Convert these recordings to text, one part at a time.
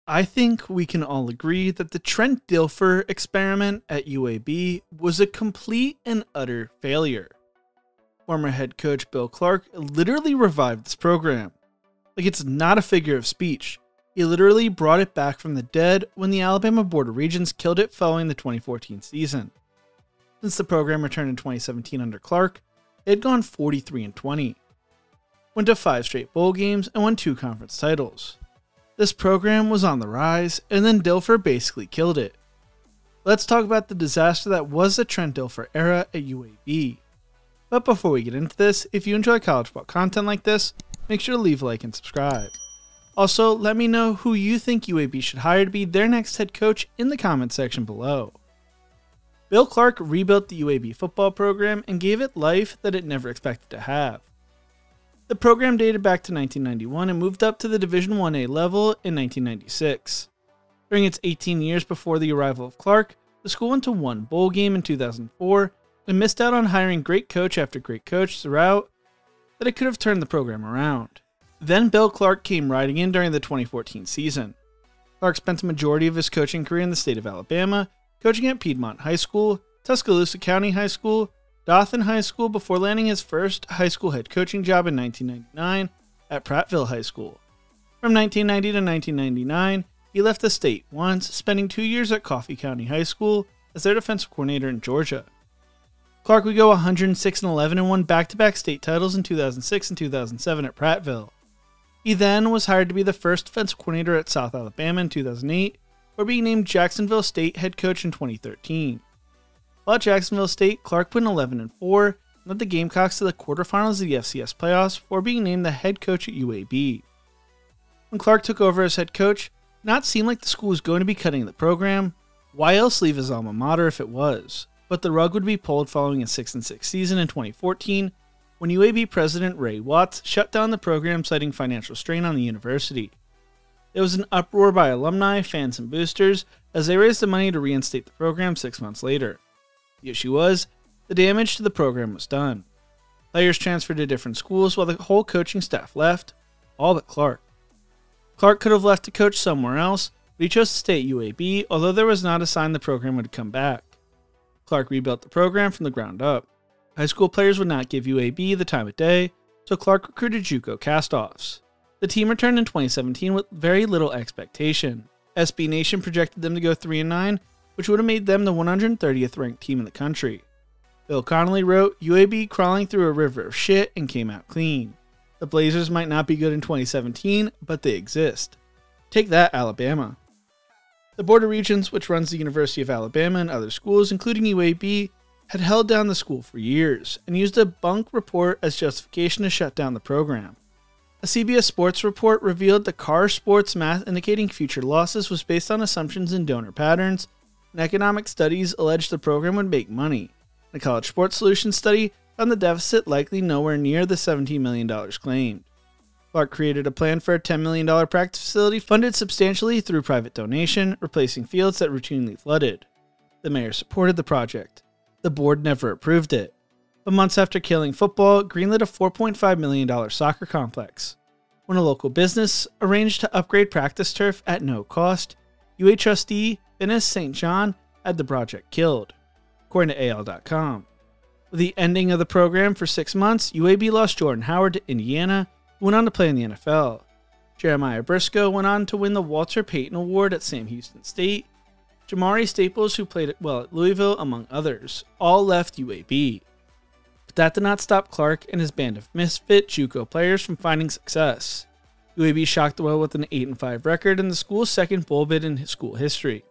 I think we can all agree that the Trent Dilfer experiment at UAB was a complete and utter failure. Former head coach Bill Clark literally revived this program. Like, it's not a figure of speech. He literally brought it back from the dead when the Alabama Board of Regents killed it following the 2014 season. Since the program returned in 2017 under Clark, it had gone 43-20. Went to 5 straight bowl games and won 2 conference titles. This program was on the rise, and then Dilfer basically killed it. Let's talk about the disaster that was the Trent Dilfer era at UAB. But before we get into this, if you enjoy college football content like this, make sure to leave a like and subscribe. Also, let me know who you think UAB should hire to be their next head coach in the comments section below. Bill Clark rebuilt the UAB football program and gave it life that it never expected to have. The program dated back to 1991 and moved up to the Division 1A level in 1996. During its 18 years before the arrival of Clark, the school went to 1 bowl game in 2004 and missed out on hiring great coach after great coach throughout that it could have turned the program around. Then Bill Clark came riding in during the 2014 season. Clark spent the majority of his coaching career in the state of Alabama, coaching at Piedmont High School, Tuscaloosa County High School, Dothan High School before landing his first high school head coaching job in 1999 at Prattville High School. From 1990 to 1999, he left the state once, spending 2 years at Coffee County High School as their defensive coordinator in Georgia. Clark would go 106-11 and won back-to-back state titles in 2006 and 2007 at Prattville. He then was hired to be the first defensive coordinator at South Alabama in 2008, or being named Jacksonville State head coach in 2013. While at Jacksonville State, Clark went 11-4 and led the Gamecocks to the quarterfinals of the FCS playoffs before being named the head coach at UAB. When Clark took over as head coach, it did not seem like the school was going to be cutting the program. Why else leave his alma mater if it was? But the rug would be pulled following a 6-6 season in 2014 when UAB president Ray Watts shut down the program citing financial strain on the university. There was an uproar by alumni, fans, and boosters as they raised the money to reinstate the program 6 months later. The issue was, the damage to the program was done. Players transferred to different schools while the whole coaching staff left, all but Clark. Clark could have left to coach somewhere else, but he chose to stay at UAB, although there was not a sign the program would come back. Clark rebuilt the program from the ground up. High school players would not give UAB the time of day, so Clark recruited JUCO castoffs. The team returned in 2017 with very little expectation. SB Nation projected them to go 3-9, which would have made them the 130th ranked team in the country. Bill Connolly wrote, UAB crawling through a river of shit and came out clean. The Blazers might not be good in 2017, but they exist. Take that, Alabama. The Board of Regents, which runs the University of Alabama and other schools, including UAB, had held down the school for years and used a bunk report as justification to shut down the program. A CBS Sports report revealed the Carr Sports math indicating future losses was based on assumptions in donor patterns, and economic studies alleged the program would make money. The College Sports Solutions study found the deficit likely nowhere near the $17 million claimed. Clark created a plan for a $10 million practice facility funded substantially through private donation, replacing fields that routinely flooded. The mayor supported the project. The board never approved it. But months after killing football, greenlit a $4.5 million soccer complex. When a local business arranged to upgrade practice turf at no cost, UA trustee Finis St. John had the project killed, according to AL.com. With the ending of the program for 6 months, UAB lost Jordan Howard to Indiana, who went on to play in the NFL. Jeremiah Briscoe went on to win the Walter Payton Award at Sam Houston State. Jamari Staples, who played well at Louisville, among others, all left UAB. But that did not stop Clark and his band of misfit JUCO players from finding success. UAB shocked the world with an 8-5 record and the school's second bowl bid in school history.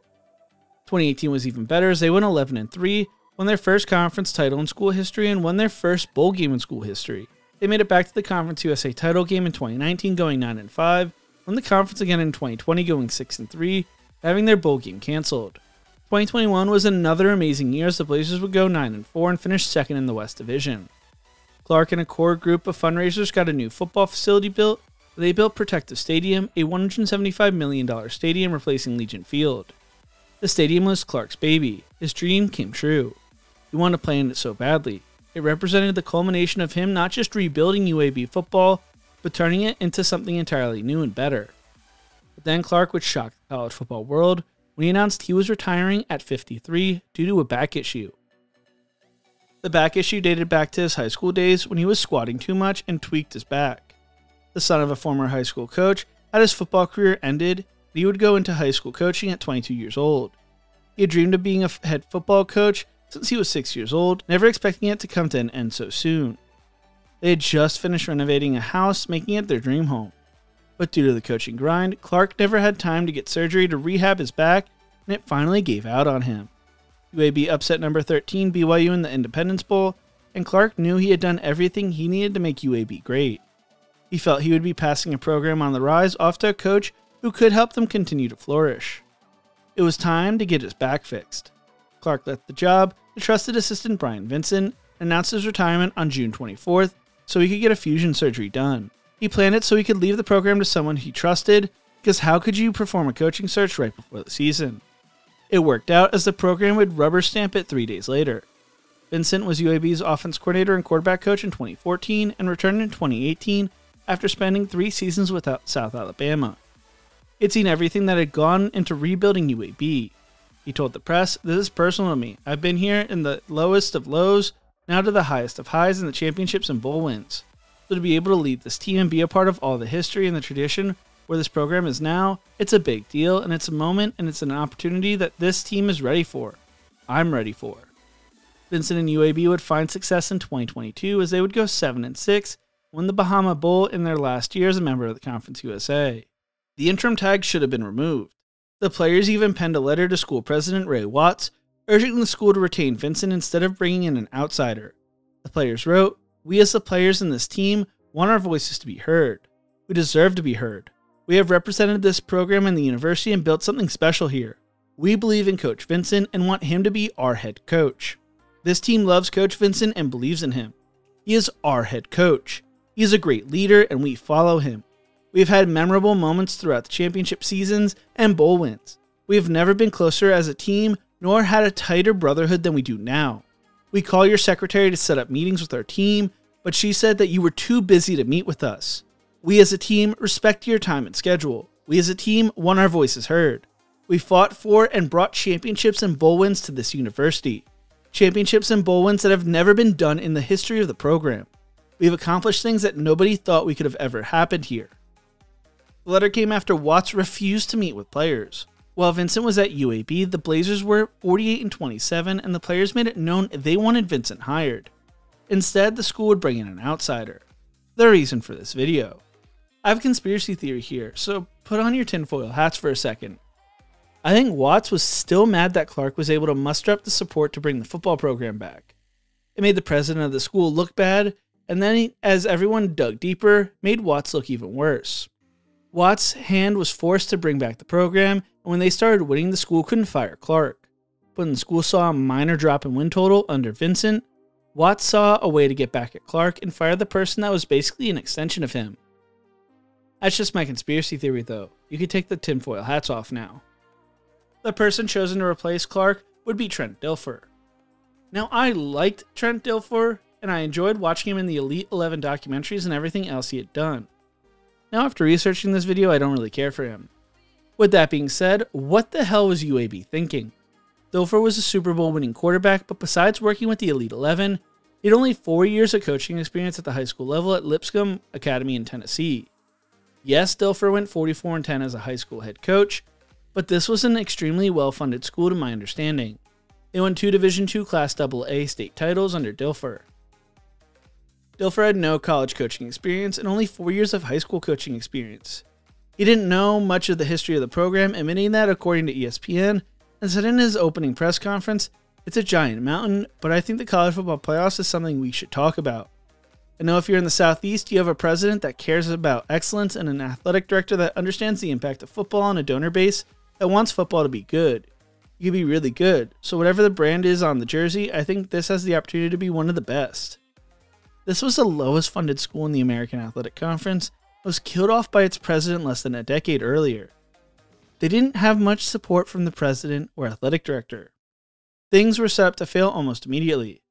2018 was even better as they went 11-3, won their first conference title in school history, and won their first bowl game in school history. They made it back to the Conference USA title game in 2019, going 9-5, won the conference again in 2020, going 6-3, having their bowl game canceled. 2021 was another amazing year as the Blazers would go 9-4 and finish second in the West Division. Clark and a core group of fundraisers got a new football facility built. They built Protective Stadium, a $175 million stadium replacing Legion Field. The stadium was Clark's baby. His dream came true. He wanted to play in it so badly. It represented the culmination of him not just rebuilding UAB football, but turning it into something entirely new and better. But then Clark would shock the college football world when he announced he was retiring at 53 due to a back issue. The back issue dated back to his high school days when he was squatting too much and tweaked his back. The son of a former high school coach had his football career ended, and he would go into high school coaching at 22 years old. He had dreamed of being a head football coach since he was 6 years old, never expecting it to come to an end so soon. They had just finished renovating a house, making it their dream home. But due to the coaching grind, Clark never had time to get surgery to rehab his back, and it finally gave out on him. UAB upset number 13 BYU in the Independence Bowl, and Clark knew he had done everything he needed to make UAB great. He felt he would be passing a program on the rise off to a coach who could help them continue to flourish. It was time to get his back fixed. Clark left the job to trusted assistant Brian Vincent and announced his retirement on June 24th so he could get a fusion surgery done. He planned it so he could leave the program to someone he trusted, because how could you perform a coaching search right before the season? It worked out as the program would rubber stamp it 3 days later. Vincent was UAB's offense coordinator and quarterback coach in 2014 and returned in 2018 after spending 3 seasons with South Alabama. He'd seen everything that had gone into rebuilding UAB. He told the press, "This is personal to me. I've been here in the lowest of lows, now to the highest of highs in the championships and bowl wins. So to be able to lead this team and be a part of all the history and the tradition where this program is now, it's a big deal, and it's a moment, and it's an opportunity that this team is ready for. I'm ready for." Vincent and UAB would find success in 2022 as they would go 7-6, win the Bahama Bowl in their last year as a member of the Conference USA. The interim tag should have been removed. The players even penned a letter to school president Ray Watts, urging the school to retain Vincent instead of bringing in an outsider. The players wrote, "We as the players in this team want our voices to be heard. We deserve to be heard. We have represented this program and the university and built something special here. We believe in Coach Vincent and want him to be our head coach. This team loves Coach Vincent and believes in him. He is our head coach. He is a great leader and we follow him. We have had memorable moments throughout the championship seasons and bowl wins. We have never been closer as a team nor had a tighter brotherhood than we do now. We call your secretary to set up meetings with our team, but she said that you were too busy to meet with us. We as a team respect your time and schedule. We as a team want our voices heard. We fought for and brought championships and bowl wins to this university. Championships and bowl wins that have never been done in the history of the program. We have accomplished things that nobody thought we could have ever happened here." The letter came after Watts refused to meet with players. While Vincent was at UAB, the Blazers were 48-27 and the players made it known they wanted Vincent hired. Instead, the school would bring in an outsider. The reason for this video. I have a conspiracy theory here, so put on your tinfoil hats for a second. I think Watts was still mad that Clark was able to muster up the support to bring the football program back. It made the president of the school look bad, and then as everyone dug deeper, made Watts look even worse. Watts' hand was forced to bring back the program, and when they started winning, the school couldn't fire Clark. When the school saw a minor drop in win total under Vincent, Watts saw a way to get back at Clark and fire the person that was basically an extension of him. That's just my conspiracy theory though. You can take the tinfoil hats off now. The person chosen to replace Clark would be Trent Dilfer. Now I liked Trent Dilfer, and I enjoyed watching him in the Elite 11 documentaries and everything else he had done. Now after researching this video, I don't really care for him. With that being said, what the hell was UAB thinking? Dilfer was a Super Bowl winning quarterback, but besides working with the Elite 11, he had only 4 years of coaching experience at the high school level at Lipscomb Academy in Tennessee. Yes, Dilfer went 44-10 as a high school head coach, but this was an extremely well-funded school to my understanding. They won 2 Division II Class AA state titles under Dilfer. Dilfer had no college coaching experience and only 4 years of high school coaching experience. He didn't know much of the history of the program, admitting that according to ESPN, and said in his opening press conference, "It's a giant mountain, but I think the college football playoffs is something we should talk about. I know if you're in the Southeast, you have a president that cares about excellence and an athletic director that understands the impact of football on a donor base that wants football to be good. You can be really good, so whatever the brand is on the jersey, I think this has the opportunity to be one of the best." This was the lowest funded school in the American Athletic Conference and was killed off by its president less than a decade earlier. They didn't have much support from the president or athletic director. Things were set up to fail almost immediately.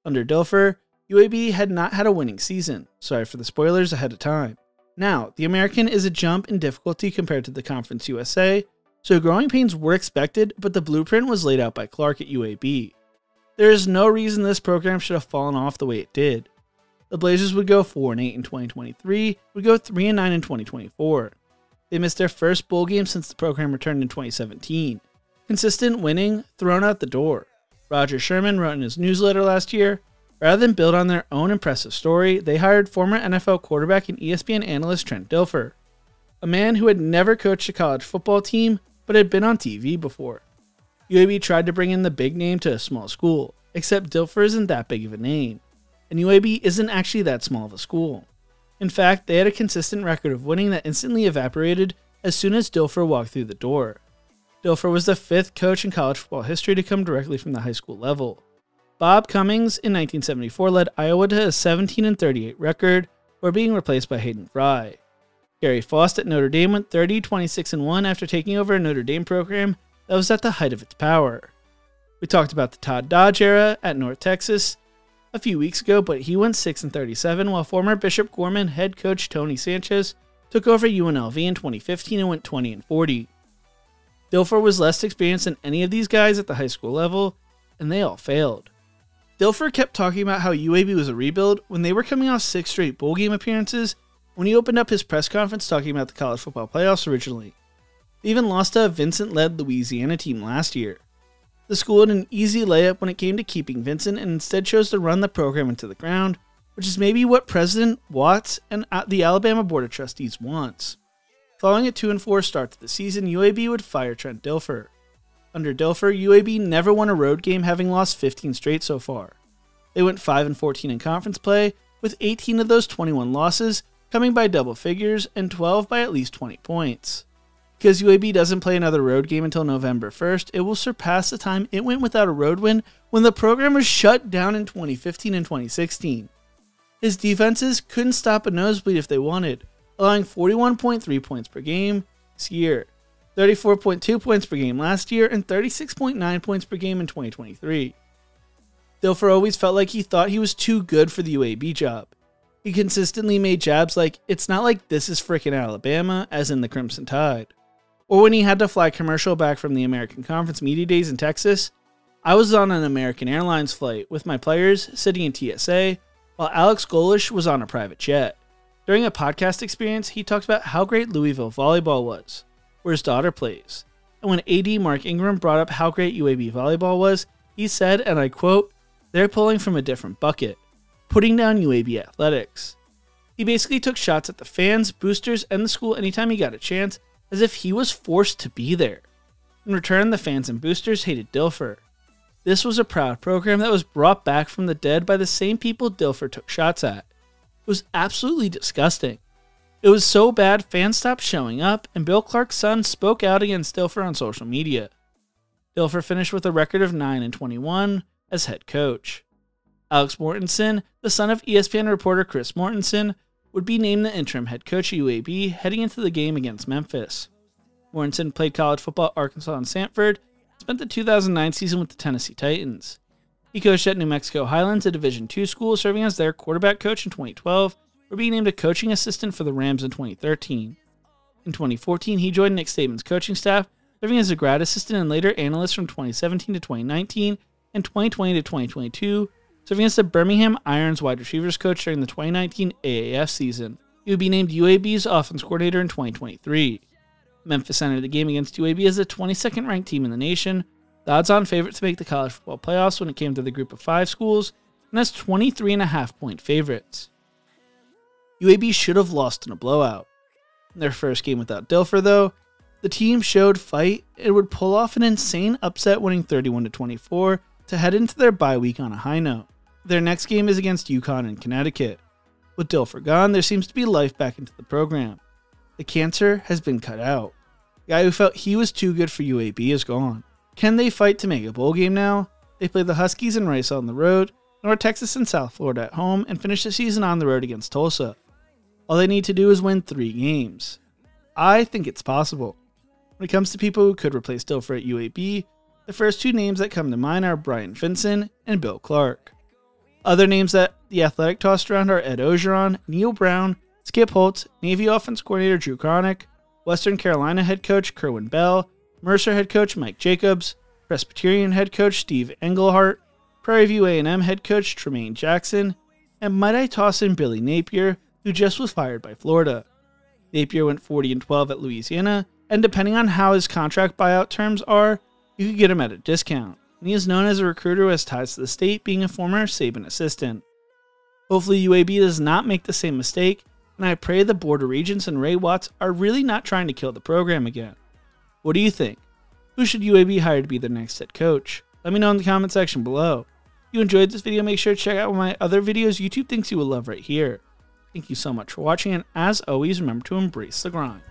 Under Dilfer, UAB had not had a winning season. Sorry for the spoilers ahead of time. Now, the American is a jump in difficulty compared to the Conference USA, So growing pains were expected, but the blueprint was laid out by Clark at UAB. There is no reason this program should have fallen off the way it did. The Blazers would go 4-8 in 2023, would go 3-9 in 2024. They missed their first bowl game since the program returned in 2017. Consistent winning thrown out the door. Roger Sherman wrote in his newsletter last year, rather than build on their own impressive story, they hired former NFL quarterback and ESPN analyst Trent Dilfer, a man who had never coached a college football team but had been on TV before. UAB tried to bring in the big name to a small school, except Dilfer isn't that big of a name, and UAB isn't actually that small of a school. In fact, they had a consistent record of winning that instantly evaporated as soon as Dilfer walked through the door. Dilfer was the 5th coach in college football history to come directly from the high school level. Bob Cummings in 1974 led Iowa to a 17-38 record, before being replaced by Hayden Fry. Gary Faust at Notre Dame went 30-26-1 after taking over a Notre Dame program that was at the height of its power. We talked about the Todd Dodge era at North Texas a few weeks ago, but he went 6-37, while former Bishop Gorman head coach Tony Sanchez took over UNLV in 2015 and went 20-40. Dilfer was less experienced than any of these guys at the high school level, and they all failed. Dilfer kept talking about how UAB was a rebuild when they were coming off 6 straight bowl game appearances when he opened up his press conference talking about the college football playoffs originally. They even lost to a Vincent-led Louisiana team last year. The school had an easy layup when it came to keeping Vincent and instead chose to run the program into the ground, which is maybe what President Watts and the Alabama Board of Trustees wants. Following a 2-4 start to the season, UAB would fire Trent Dilfer. Under Dilfer, UAB never won a road game, having lost 15 straight so far. They went 5-14 in conference play, with 18 of those 21 losses coming by double figures and 12 by at least 20 points. Because UAB doesn't play another road game until November 1st, it will surpass the time it went without a road win when the program was shut down in 2015 and 2016. His defenses couldn't stop a nosebleed if they wanted, allowing 41.3 points per game this year, 34.2 points per game last year, and 36.9 points per game in 2023. Dilfer always felt like he thought he was too good for the UAB job. He consistently made jabs like, "It's not like this is frickin' Alabama," as in the Crimson Tide. Or when he had to fly commercial back from the American Conference Media Days in Texas, "I was on an American Airlines flight with my players sitting in TSA, while Alex Golish was on a private jet." During a podcast experience, he talked about how great Louisville volleyball was, where his daughter plays. And when AD Mark Ingram brought up how great UAB volleyball was, he said, and I quote, "They're pulling from a different bucket, putting down UAB athletics." He basically took shots at the fans, boosters, and the school anytime he got a chance, as if he was forced to be there. In return, the fans and boosters hated Dilfer. This was a proud program that was brought back from the dead by the same people Dilfer took shots at. It was absolutely disgusting. It was so bad fans stopped showing up, and Bill Clark's son spoke out against Dilfer on social media. Dilfer finished with a record of 9-21 as head coach. Alex Mortensen, the son of ESPN reporter Chris Mortensen, would be named the interim head coach at UAB heading into the game against Memphis. Mortensen played college football at Arkansas and Sanford, and spent the 2009 season with the Tennessee Titans. He coached at New Mexico Highlands, a Division II school, serving as their quarterback coach in 2012, or being named a coaching assistant for the Rams in 2013. In 2014, he joined Nick Saban's coaching staff, serving as a grad assistant and later analyst from 2017 to 2019 and 2020 to 2022, serving as the Birmingham Irons wide receivers coach during the 2019 AAF season. He would be named UAB's offense coordinator in 2023. Memphis entered the game against UAB as the 22nd ranked team in the nation, the odds-on favorite to make the college football playoffs when it came to the group of 5 schools, and as 23.5-point favorites. UAB should have lost in a blowout. In their first game without Dilfer, though, the team showed fight and would pull off an insane upset, winning 31-24 to head into their bye week on a high note. Their next game is against UConn in Connecticut. With Dilfer gone, there seems to be life back into the program. The cancer has been cut out. The guy who felt he was too good for UAB is gone. Can they fight to make a bowl game now? They play the Huskies and Rice on the road, North Texas and South Florida at home, and finish the season on the road against Tulsa. All they need to do is win 3 games. I think it's possible. When it comes to people who could replace Dilfer at UAB, the first 2 names that come to mind are Brian Finson and Bill Clark. Other names that the Athletic tossed around are Ed Ogeron, Neil Brown, Skip Holtz, Navy offense coordinator Drew Cronick, Western Carolina head coach Kerwin Bell, Mercer head coach Mike Jacobs, Presbyterian head coach Steve Englehart, Prairie View A&M head coach Tremaine Jackson, and might I toss in Billy Napier, who just was fired by Florida. Napier went 40-12 at Louisiana, and depending on how his contract buyout terms are, you could get him at a discount. And he is known as a recruiter who has ties to the state, being a former Saban assistant. Hopefully UAB does not make the same mistake, and I pray the Board of Regents and Ray Watts are really not trying to kill the program again. What do you think? Who should UAB hire to be their next head coach? Let me know in the comment section below. If you enjoyed this video, make sure to check out my other videos YouTube thinks you will love right here. Thank you so much for watching, and as always, remember to embrace the grind.